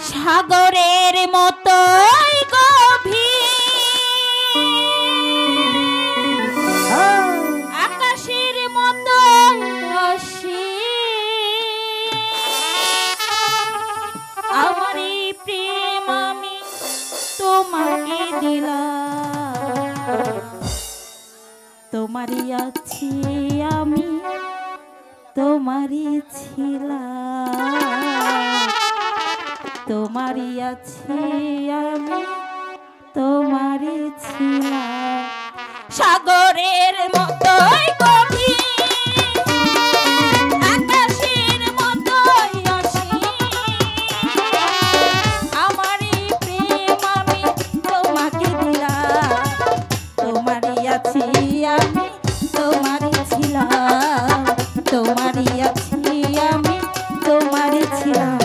সাগরের মতো গভীর, আকাশের মতো আমার এই প্রেম আমি তোমাকে দিলাম। তোমারই আছি আমি, তোমারই ছিলাম। তোমারই আছি আমি, তোমারই ছিলাম। সাগরের মতোই গভীর, আকাশের মতোই অসীম, আমার এই প্রেম আমি তোমাকে দিলাম। তোমারই আছি আমি, তোমারই ছিলাম। তোমারই আছি আমি, তোমারই ছিলাম।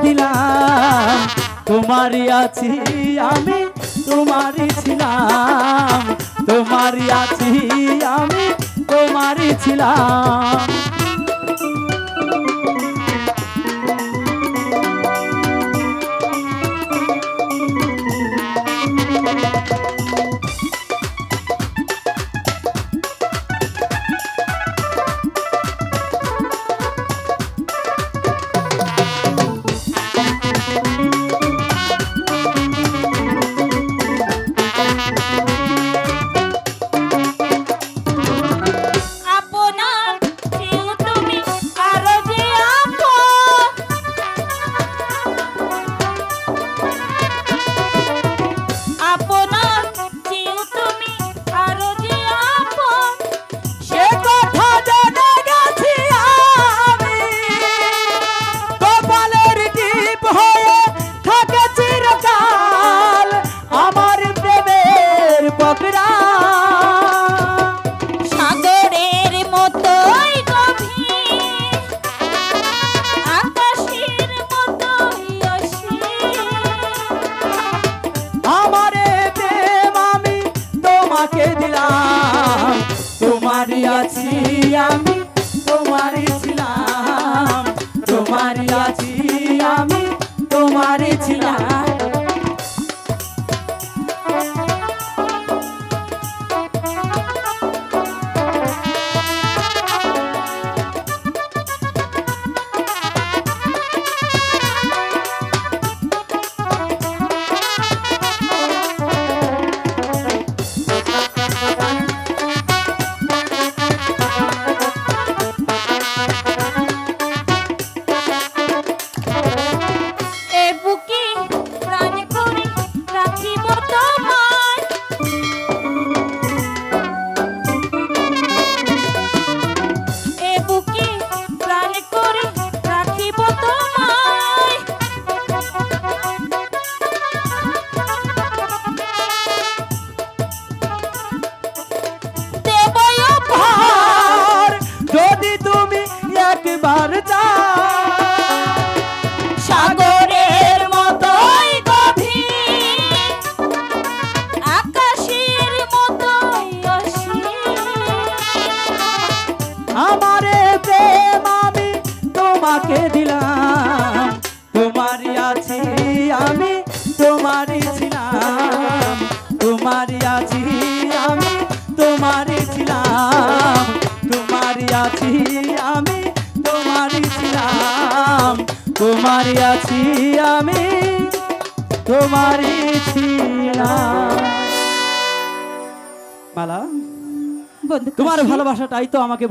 দিলাম তোমারই আছি আমি, তোমারই ছিলাম। তোমারই আছি আমি, তোমারই ছিলাম। আপনার কেউ তোমারই আছি আমি তোমারই ছিলাম। মালা, বন্ধু তোমার কাশি, ভালোবাসাটাই তো আমাকে